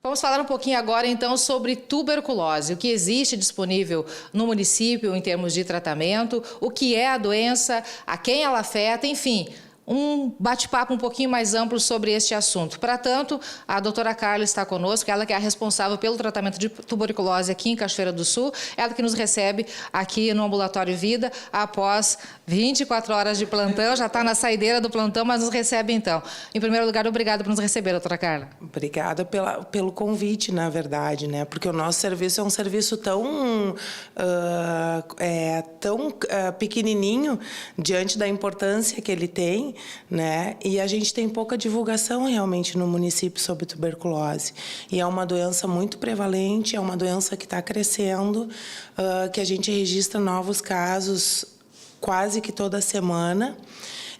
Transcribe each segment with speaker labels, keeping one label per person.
Speaker 1: Vamos falar um pouquinho agora, então, sobre tuberculose. O que existe disponível no município em termos de tratamento, o que é a doença, a quem ela afeta, enfim, um bate-papo um pouquinho mais amplo sobre este assunto. Para tanto, a doutora Carla está conosco, ela que é a responsável pelo tratamento de tuberculose aqui em Cachoeira do Sul, ela que nos recebe aqui no Ambulatório Vida após 24 horas de plantão, já está na saideira do plantão, mas nos recebe então. Em primeiro lugar, obrigada por nos receber, doutora Carla.
Speaker 2: Obrigada pelo convite, na verdade, né? Porque o nosso serviço é um serviço tão pequenininho diante da importância que ele tem, né? E a gente tem pouca divulgação realmente no município sobre tuberculose. E é uma doença muito prevalente, é uma doença que está crescendo, que a gente registra novos casos quase que toda semana.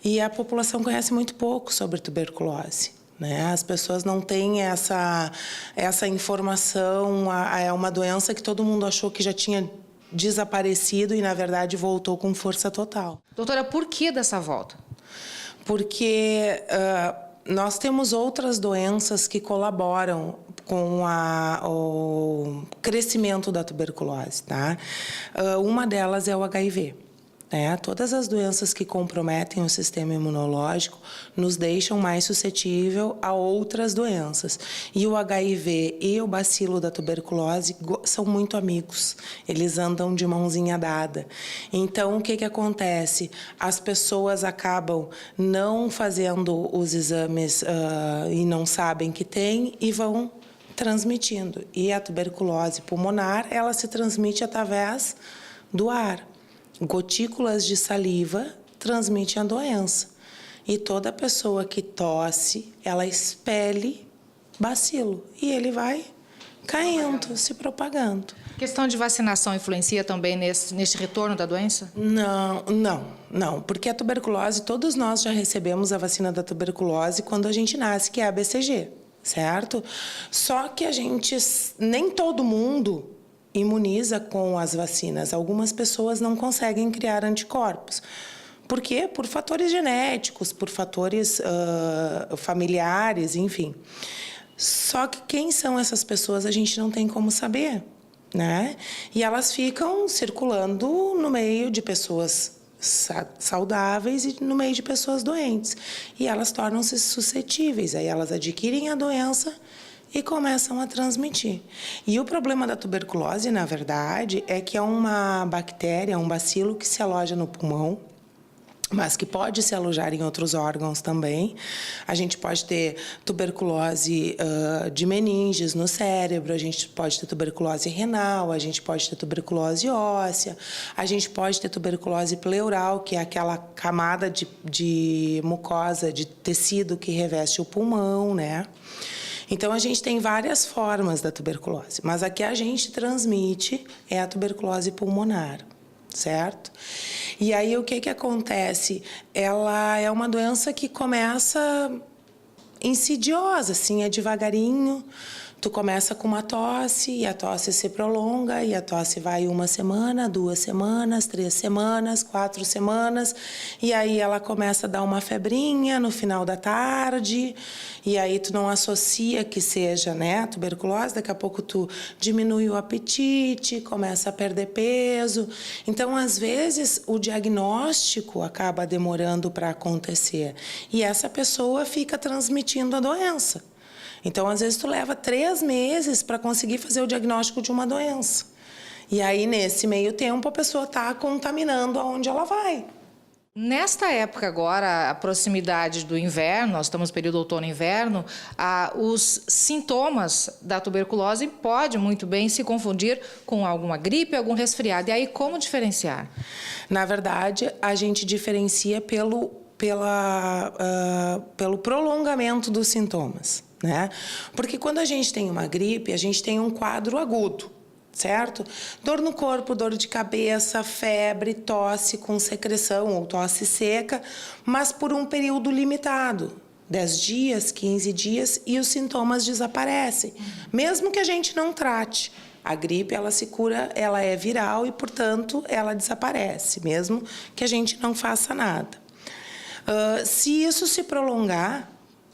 Speaker 2: E a população conhece muito pouco sobre tuberculose, né? As pessoas não têm essa informação. É uma doença que todo mundo achou que já tinha desaparecido e, na verdade, voltou com força total.
Speaker 1: Doutora, por que dessa volta?
Speaker 2: Porque nós temos outras doenças que colaboram com o crescimento da tuberculose, tá? Uma delas é o HIV. Todas as doenças que comprometem o sistema imunológico nos deixam mais suscetível a outras doenças. E o HIV e o bacilo da tuberculose são muito amigos. Eles andam de mãozinha dada. Então, o que acontece? As pessoas acabam não fazendo os exames e não sabem que tem e vão transmitindo. E a tuberculose pulmonar, ela se transmite através do ar. Gotículas de saliva transmitem a doença. E toda pessoa que tosse, ela expele bacilo. E ele vai caindo, se propagando.
Speaker 1: Questão de vacinação influencia também neste retorno da doença?
Speaker 2: Não. Porque a tuberculose, todos nós já recebemos a vacina da tuberculose quando a gente nasce, que é a BCG, certo? Só que nem todo mundo imuniza com as vacinas. Algumas pessoas não conseguem criar anticorpos. Por quê? Por fatores genéticos, por fatores familiares, enfim. Só que quem são essas pessoas a gente não tem como saber, né? E elas ficam circulando no meio de pessoas saudáveis e no meio de pessoas doentes. E elas tornam-se suscetíveis. Aí elas adquirem a doença e começam a transmitir. E o problema da tuberculose, na verdade, é que é uma bactéria, um bacilo que se aloja no pulmão, mas que pode se alojar em outros órgãos também. A gente pode ter tuberculose de meninges no cérebro, a gente pode ter tuberculose renal, a gente pode ter tuberculose óssea, a gente pode ter tuberculose pleural, que é aquela camada de mucosa, de tecido que reveste o pulmão, né? Então, a gente tem várias formas da tuberculose, mas a que a gente transmite é a tuberculose pulmonar, certo? E aí, o que acontece? Ela é uma doença que começa insidiosa, assim, é devagarinho. Tu começa com uma tosse, e a tosse se prolonga, e a tosse vai 1 semana, 2 semanas, 3 semanas, 4 semanas, e aí ela começa a dar uma febrinha no final da tarde, e aí tu não associa que seja, né, tuberculose, daqui a pouco tu diminui o apetite, começa a perder peso. Então, às vezes, o diagnóstico acaba demorando para acontecer, e essa pessoa fica transmitindo a doença. Então, às vezes, tu leva 3 meses para conseguir fazer o diagnóstico de uma doença. E aí, nesse meio tempo, a pessoa está contaminando aonde ela vai.
Speaker 1: Nesta época agora, a proximidade do inverno, nós estamos no período outono-inverno, os sintomas da tuberculose podem muito bem se confundir com alguma gripe, algum resfriado. E aí, como diferenciar?
Speaker 2: Na verdade, a gente diferencia pelo prolongamento dos sintomas, né? Porque quando a gente tem uma gripe, a gente tem um quadro agudo, certo? Dor no corpo, dor de cabeça, febre, tosse com secreção ou tosse seca, mas por um período limitado, 10 dias, 15 dias, e os sintomas desaparecem, mesmo que a gente não trate. A gripe, ela se cura, ela é viral e, portanto, ela desaparece, mesmo que a gente não faça nada. Se isso se prolongar,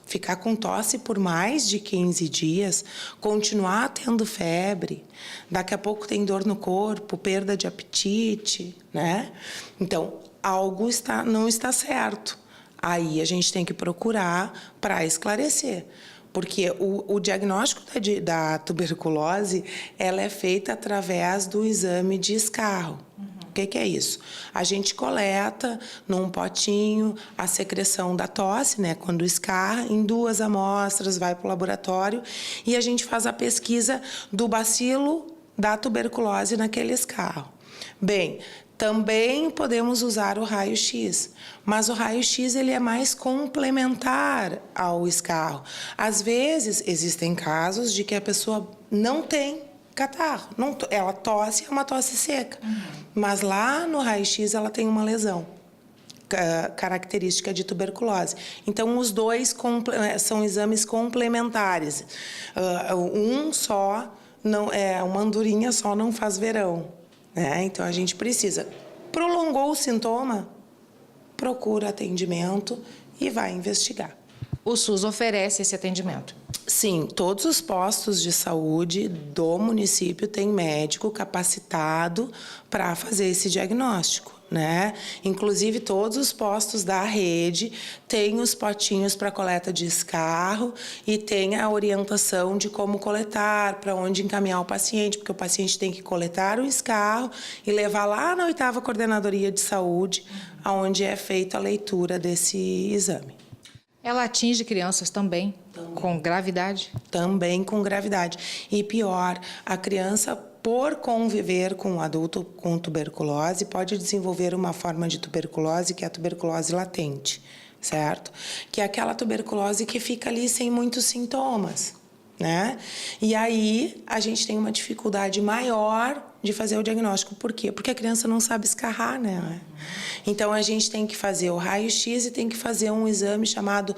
Speaker 2: ficar com tosse por mais de 15 dias, continuar tendo febre, daqui a pouco tem dor no corpo, perda de apetite, né? Então, algo não está certo. Aí a gente tem que procurar para esclarecer. Porque o diagnóstico da tuberculose, ela é feita através do exame de escarro. O que é isso? A gente coleta num potinho a secreção da tosse, né, quando escarra, em 2 amostras, vai para o laboratório e a gente faz a pesquisa do bacilo da tuberculose naquele escarro. Bem, também podemos usar o raio-x, mas o raio-x ele é mais complementar ao escarro. Às vezes, existem casos de que a pessoa não tem catarro, ela tosse, é uma tosse seca, mas lá no raio-x ela tem uma lesão característica de tuberculose. Então, os dois são exames complementares. Um só, uma andorinha só não faz verão. Então, a gente precisa. Prolongou o sintoma, procura atendimento e vai investigar.
Speaker 1: O SUS oferece esse atendimento?
Speaker 2: Sim, todos os postos de saúde do município têm médico capacitado para fazer esse diagnóstico, né? Inclusive, todos os postos da rede têm os potinhos para coleta de escarro e tem a orientação de como coletar, para onde encaminhar o paciente, porque o paciente tem que coletar o escarro e levar lá na 8ª Coordenadoria de Saúde, onde é feita a leitura desse exame.
Speaker 1: Ela atinge crianças também, com gravidade?
Speaker 2: Também com gravidade. E pior, a criança, por conviver com um adulto com tuberculose, pode desenvolver uma forma de tuberculose que é a tuberculose latente, certo? Que é aquela tuberculose que fica ali sem muitos sintomas, né? E aí a gente tem uma dificuldade maior de fazer o diagnóstico. Por quê? Porque a criança não sabe escarrar, né? Então, a gente tem que fazer o raio-x e tem que fazer um exame chamado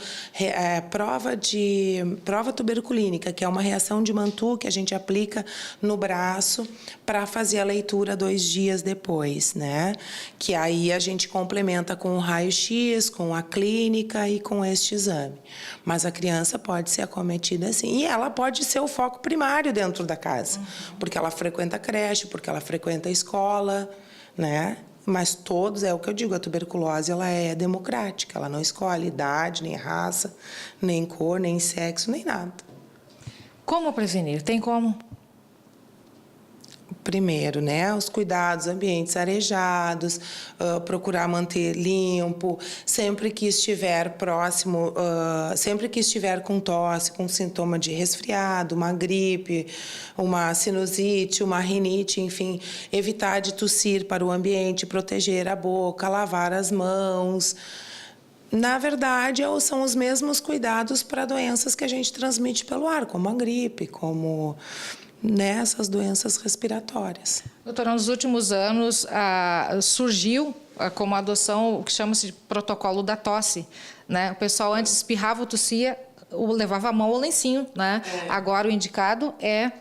Speaker 2: prova tuberculínica, que é uma reação de Mantoux que a gente aplica no braço para fazer a leitura 2 dias depois, né? Que aí a gente complementa com o raio-x, com a clínica e com este exame. Mas a criança pode ser acometida assim. E ela pode ser o foco primário dentro da casa, porque ela frequenta a creche, porque ela frequenta a escola, né? Mas todos, é o que eu digo, a tuberculose ela é democrática, ela não escolhe idade, nem raça, nem cor, nem sexo, nem nada.
Speaker 1: Como prevenir? Tem como?
Speaker 2: Primeiro, né, os cuidados, ambientes arejados, procurar manter limpo, sempre que estiver próximo, sempre que estiver com tosse, com sintoma de resfriado, uma gripe, uma sinusite, uma rinite, enfim, evitar de tossir para o ambiente, proteger a boca, lavar as mãos. Na verdade, são os mesmos cuidados para doenças que a gente transmite pelo ar, como a gripe, como nessas doenças respiratórias.
Speaker 1: Doutora, nos últimos anos surgiu como adoção o que chama-se de protocolo da tosse, né? O pessoal antes espirrava ou tossia, levava a mão ou lencinho, né? Agora o indicado é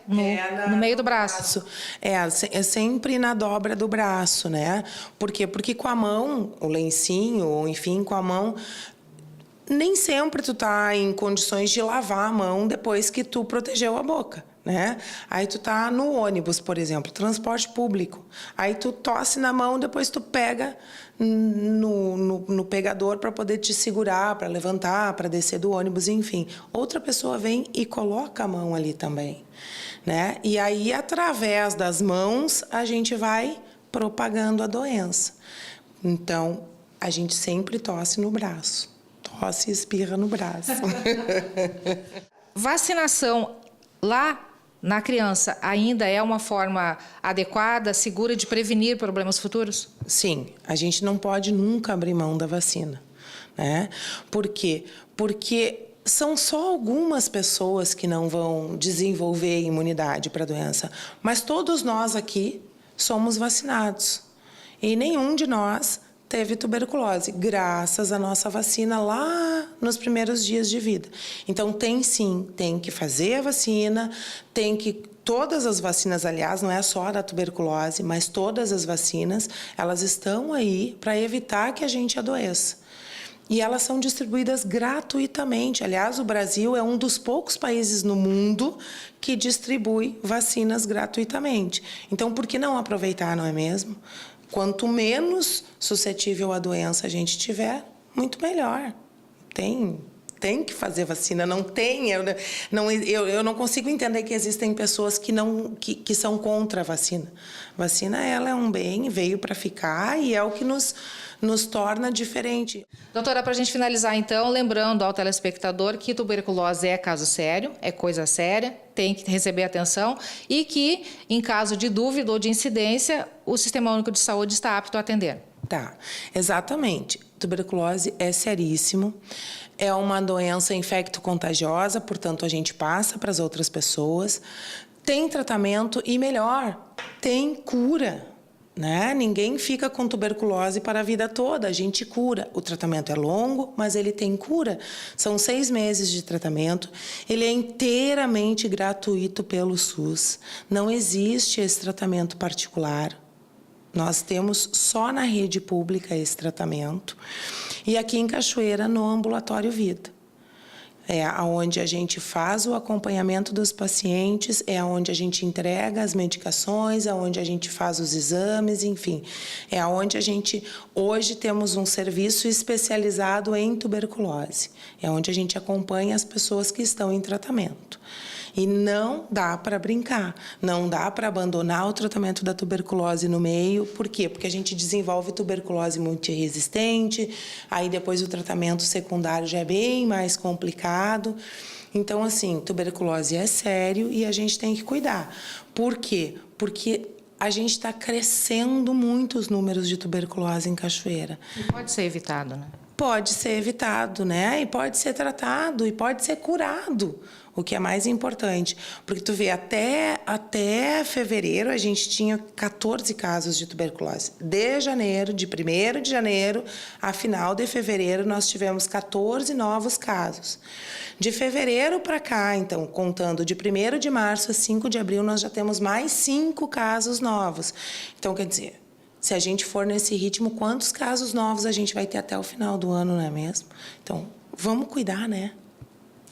Speaker 1: no meio do braço.
Speaker 2: É sempre na dobra do braço, né? Por quê? Porque com a mão, o lencinho, ou enfim, com a mão, nem sempre tu tá em condições de lavar a mão depois que tu protegeu a boca, né? Aí tu tá no ônibus, por exemplo, transporte público. Aí tu tosse na mão, depois tu pega no pegador para poder te segurar, para levantar, para descer do ônibus, enfim. Outra pessoa vem e coloca a mão ali também, né? E aí, através das mãos, a gente vai propagando a doença. Então, a gente sempre tosse no braço. Tosse e espirra no braço.
Speaker 1: Vacinação lá na criança ainda é uma forma adequada, segura de prevenir problemas futuros?
Speaker 2: Sim, a gente não pode nunca abrir mão da vacina, né? Por quê? Porque são só algumas pessoas que não vão desenvolver imunidade para a doença, mas todos nós aqui somos vacinados e nenhum de nós teve tuberculose, graças à nossa vacina lá nos primeiros dias de vida. Então, tem que fazer a vacina, todas as vacinas, aliás, não é só a da tuberculose, mas todas as vacinas, elas estão aí para evitar que a gente adoeça. E elas são distribuídas gratuitamente. Aliás, o Brasil é um dos poucos países no mundo que distribui vacinas gratuitamente. Então, por que não aproveitar, não é mesmo? Quanto menos suscetível à doença a gente tiver, muito melhor. Tem que fazer vacina, não tem. Eu não consigo entender que existem pessoas que são contra a vacina. Vacina, ela é um bem, veio para ficar e é o que nos torna diferente.
Speaker 1: Doutora, para a gente finalizar então, lembrando ao telespectador que tuberculose é caso sério, é coisa séria, tem que receber atenção e que, em caso de dúvida ou de incidência, o Sistema Único de Saúde está apto a atender.
Speaker 2: Tá, exatamente. Tuberculose é seríssimo, é uma doença infecto-contagiosa, portanto, a gente passa para as outras pessoas. Tem tratamento e, melhor, tem cura, né? Ninguém fica com tuberculose para a vida toda, a gente cura. O tratamento é longo, mas ele tem cura. São 6 meses de tratamento, ele é inteiramente gratuito pelo SUS. Não existe esse tratamento particular. Nós temos só na rede pública esse tratamento. E aqui em Cachoeira, no Ambulatório Vida. É onde a gente faz o acompanhamento dos pacientes, é onde a gente entrega as medicações, é onde a gente faz os exames, enfim. É onde a gente, hoje, temos um serviço especializado em tuberculose. É onde a gente acompanha as pessoas que estão em tratamento. E não dá para brincar, não dá para abandonar o tratamento da tuberculose no meio. Por quê? Porque a gente desenvolve tuberculose multiresistente, aí depois o tratamento secundário já é bem mais complicado. Então, assim, tuberculose é sério e a gente tem que cuidar. Por quê? Porque a gente está crescendo muito os números de tuberculose em Cachoeira.
Speaker 1: E pode ser evitado, né?
Speaker 2: Pode ser evitado, né? E pode ser tratado, e pode ser curado, o que é mais importante. Porque tu vê, até fevereiro a gente tinha 14 casos de tuberculose. De 1º de janeiro a final de fevereiro, nós tivemos 14 novos casos. De fevereiro para cá, então, contando de 1º de março a 5 de abril, nós já temos mais 5 casos novos. Então, quer dizer, se a gente for nesse ritmo, quantos casos novos a gente vai ter até o final do ano, não é mesmo? Então, vamos cuidar, né?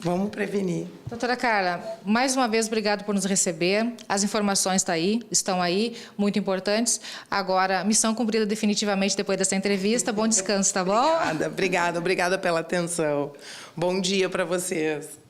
Speaker 2: Vamos prevenir.
Speaker 1: Doutora Carla, mais uma vez, obrigado por nos receber. As informações estão aí, muito importantes. Agora, missão cumprida definitivamente depois dessa entrevista. Bom descanso, tá bom?
Speaker 2: Obrigada pela atenção. Bom dia para vocês.